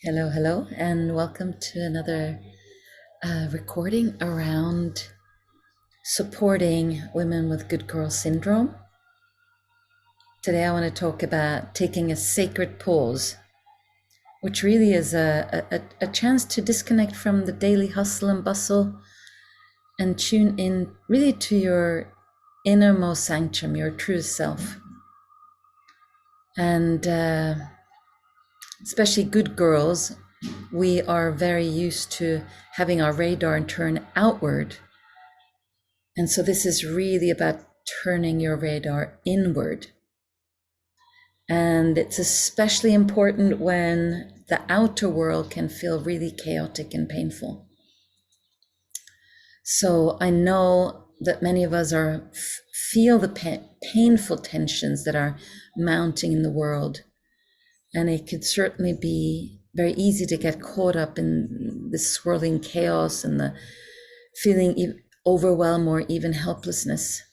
Hello, hello, and welcome to another recording around supporting women with good girl syndrome. Today, I want to talk about taking a sacred pause, which really is a chance to disconnect from the daily hustle and bustle and tune in really to your innermost sanctum, your true self. And especially good girls, we are very used to having our radar turn outward. And so this is really about turning your radar inward. And it's especially important when the outer world can feel really chaotic and painful. So I know that many of us feel the painful tensions that are mounting in the world. And it could certainly be very easy to get caught up in the swirling chaos and the feeling overwhelmed or even helplessness.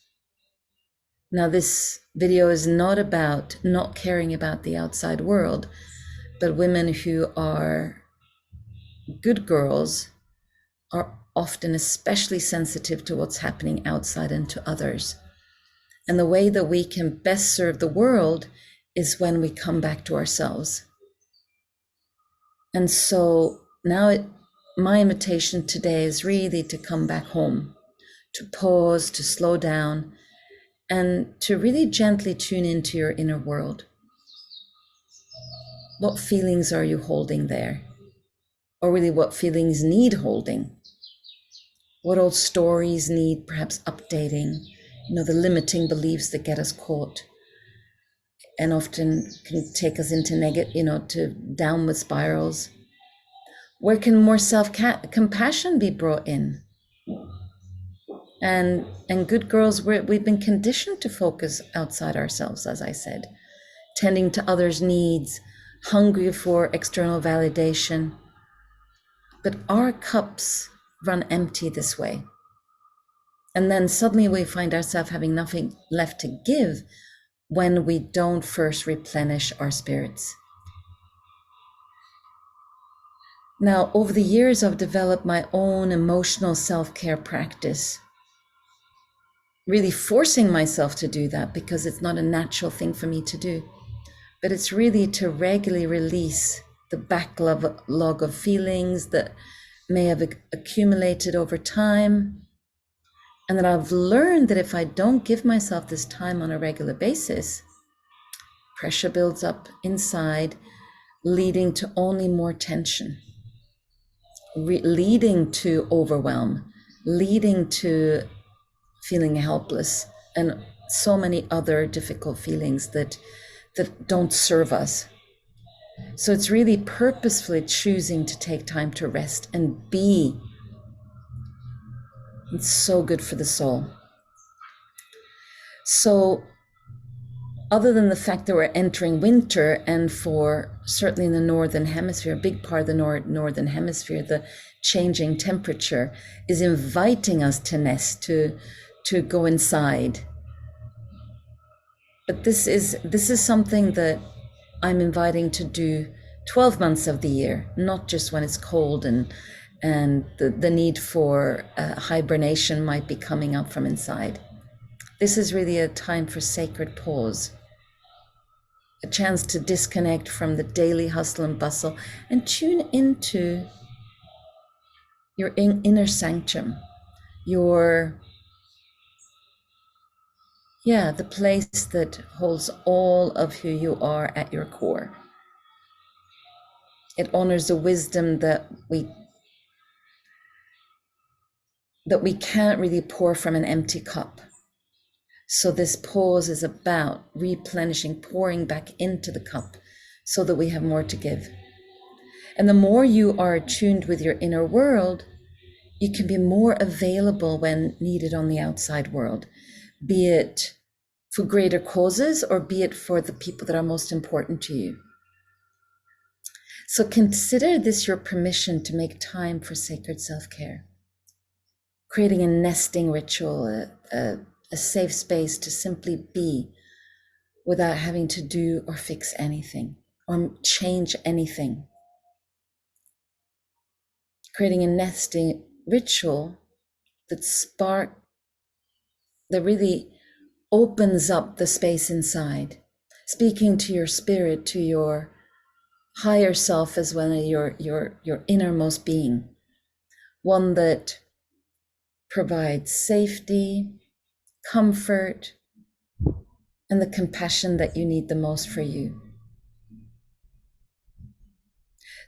Now, this video is not about not caring about the outside world, but women who are good girls are often especially sensitive to what's happening outside and to others. And the way that we can best serve the world is when we come back to ourselves. And so now my invitation today is really to come back home, to pause, to slow down, and to really gently tune into your inner world. What feelings are you holding there? Or really, what feelings need holding? What old stories need perhaps updating? The limiting beliefs that get us caught and often can take us into negative, to downward spirals. Where can more self-compassion be brought in? And good girls, we've been conditioned to focus outside ourselves, as I said, tending to others' needs, hungry for external validation. But our cups run empty this way. And then suddenly we find ourselves having nothing left to give when we don't first replenish our spirits. Now, over the years, I've developed my own emotional self-care practice, really forcing myself to do that because it's not a natural thing for me to do. But it's really to regularly release the backlog of feelings that may have accumulated over time. And that I've learned that if I don't give myself this time on a regular basis, pressure builds up inside, leading to only more tension, leading to overwhelm, leading to feeling helpless, and so many other difficult feelings that don't serve us. So it's really purposefully choosing to take time to rest and be. It's so good for the soul. So other than the fact that we're entering winter, and for certainly in the northern hemisphere, a big part of the northern hemisphere, the changing temperature is inviting us to nest, to go inside. But this is something that I'm inviting to do 12 months of the year, not just when it's cold and the need for hibernation might be coming up from inside. This is really a time for sacred pause, a chance to disconnect from the daily hustle and bustle and tune into your inner sanctum, the place that holds all of who you are at your core. It honors the wisdom that we can't really pour from an empty cup. So this pause is about replenishing, pouring back into the cup so that we have more to give. And the more you are attuned with your inner world, you can be more available when needed on the outside world, be it for greater causes or be it for the people that are most important to you. So consider this your permission to make time for sacred self-care, creating a nesting ritual, a safe space to simply be without having to do or fix anything or change anything. creating a nesting ritual that really opens up the space inside, speaking to your spirit, to your higher self, as well as your innermost being, one that provides safety, comfort, and the compassion that you need the most for you.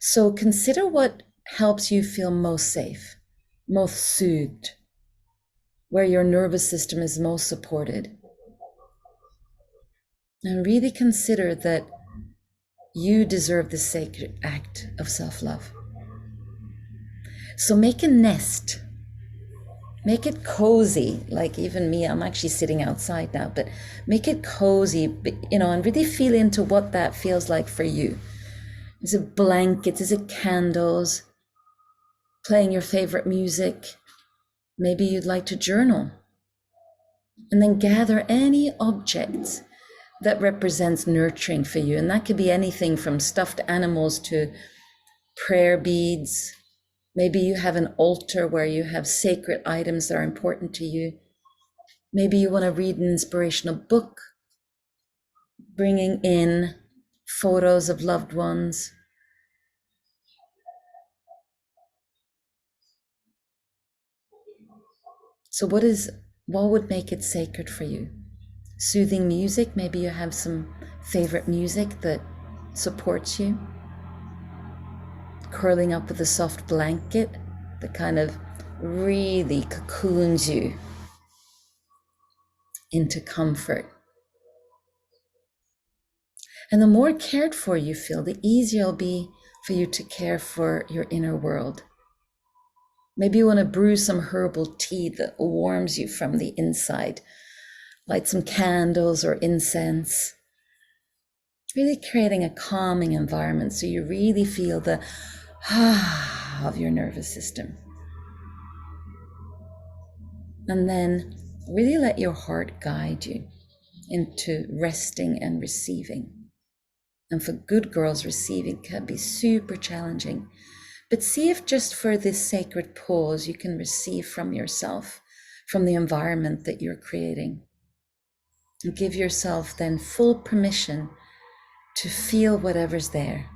So consider what helps you feel most safe, most soothed, where your nervous system is most supported. And really consider that you deserve this sacred act of self-love. So make a nest. Make it cozy. Like even me, I'm actually sitting outside now, but make it cozy, and really feel into what that feels like for you. Is it blankets? Is it candles? Playing your favorite music? Maybe you'd like to journal. And then gather any objects that represents nurturing for you. And that could be anything from stuffed animals to prayer beads. Maybe you have an altar where you have sacred items that are important to you. Maybe you want to read an inspirational book, bringing in photos of loved ones. So what would make it sacred for you? Soothing music. Maybe you have some favorite music that supports you. Curling up with a soft blanket that kind of really cocoons you into comfort. And the more cared for you feel, the easier it'll be for you to care for your inner world. Maybe you want to brew some herbal tea that warms you from the inside. Light some candles or incense. Really creating a calming environment so you really feel the of your nervous system. And then really let your heart guide you into resting and receiving. And for good girls, receiving can be super challenging. But see if just for this sacred pause, you can receive from yourself, from the environment that you're creating. And give yourself then full permission to feel whatever's there.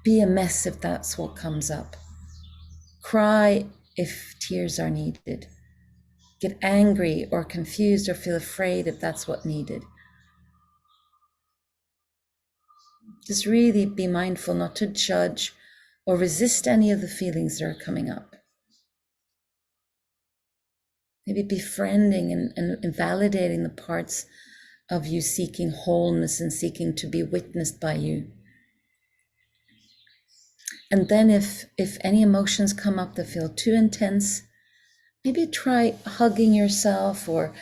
Be a mess if that's what comes up. Cry if tears are needed. Get angry or confused or feel afraid if that's what needed. Just really be mindful not to judge or resist any of the feelings that are coming up. Maybe befriending and validating the parts of you seeking wholeness and seeking to be witnessed by you. And then if any emotions come up that feel too intense, maybe try hugging yourself or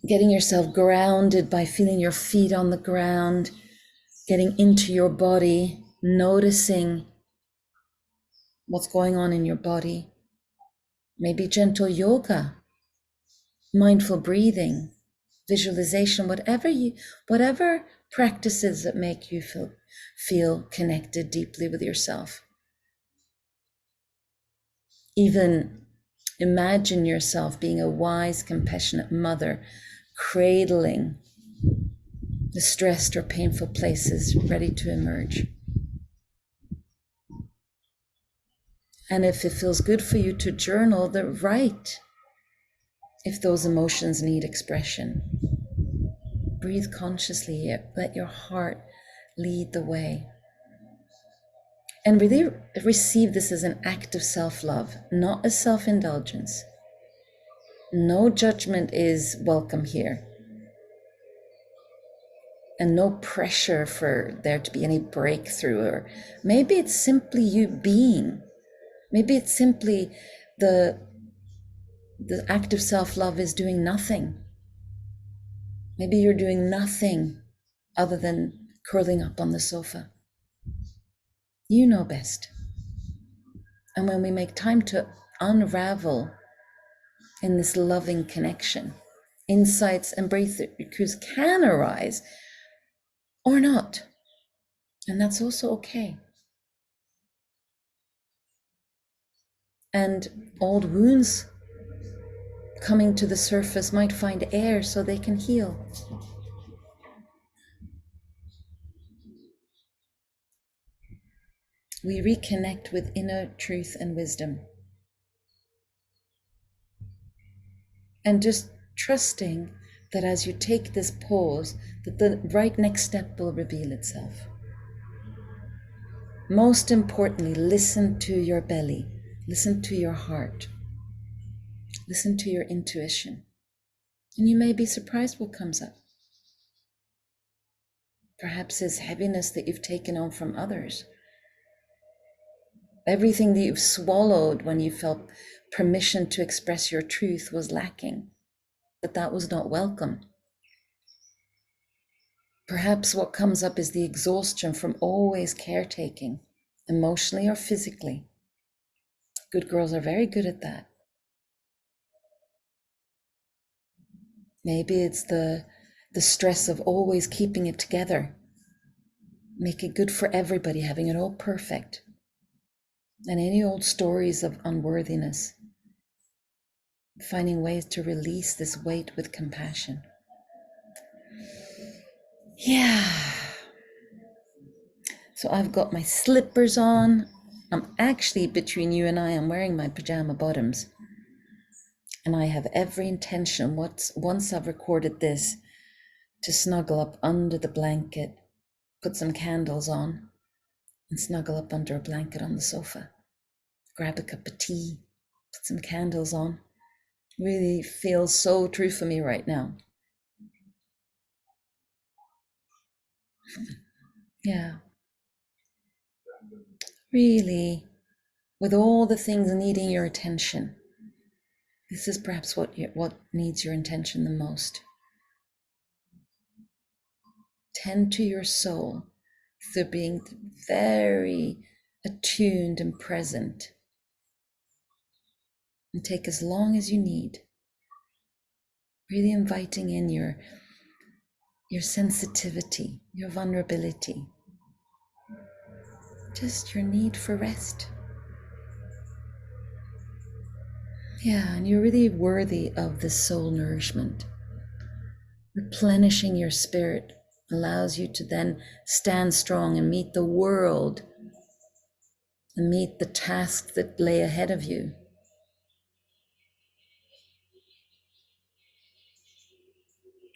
getting yourself grounded by feeling your feet on the ground, getting into your body, noticing what's going on in your body. Maybe gentle yoga, mindful breathing, visualization, whatever practices that make you feel connected deeply with yourself. Even imagine yourself being a wise, compassionate mother, cradling the stressed or painful places ready to emerge. And if it feels good for you to journal, then write if those emotions need expression. Breathe consciously, let your heart lead the way. And really receive this as an act of self-love, not as self-indulgence. No judgment is welcome here. And no pressure for there to be any breakthrough, or maybe it's simply you being. Maybe it's simply the act of self-love is doing nothing. Maybe you're doing nothing other than curling up on the sofa. You know best. And when we make time to unravel in this loving connection, insights and breakthroughs can arise or not. And that's also okay. And old wounds coming to the surface might find air so they can heal. We reconnect with inner truth and wisdom. And just trusting that as you take this pause, that the right next step will reveal itself. Most importantly, listen to your belly, listen to your heart, listen to your intuition. And you may be surprised what comes up. Perhaps it's heaviness that you've taken on from others. Everything that you've swallowed when you felt permission to express your truth was lacking, but that was not welcome. Perhaps what comes up is the exhaustion from always caretaking, emotionally or physically. Good girls are very good at that. Maybe it's the stress of always keeping it together, make it good for everybody, having it all perfect. And any old stories of unworthiness, finding ways to release this weight with compassion. Yeah. So I've got my slippers on. I'm actually, between you and I'm wearing my pajama bottoms. And I have every intention, once I've recorded this, to snuggle up under the blanket, put some candles on, and snuggle up under a blanket on the sofa. Grab a cup of tea, put some candles on. Really feels so true for me right now. Yeah. Really, with all the things needing your attention, this is perhaps what needs your attention the most. Tend to your soul through being very attuned and present. And take as long as you need. Really inviting in your sensitivity, your vulnerability, just your need for rest. Yeah, and you're really worthy of this soul nourishment. Replenishing your spirit allows you to then stand strong and meet the world and meet the tasks that lay ahead of you.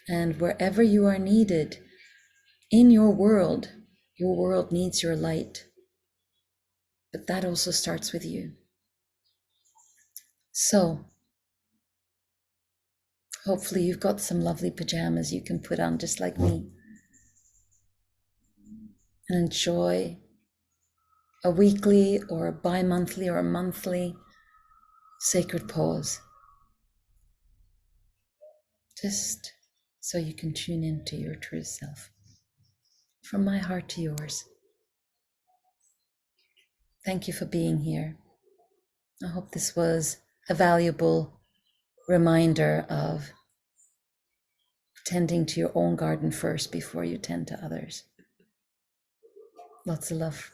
And wherever you are needed in your world needs your light. But that also starts with you. So, hopefully you've got some lovely pajamas you can put on just like me and enjoy a weekly or a bi-monthly or a monthly sacred pause. Just so you can tune into your true self. From my heart to yours. Thank you for being here. I hope this was a valuable reminder of tending to your own garden first before you tend to others. Lots of love.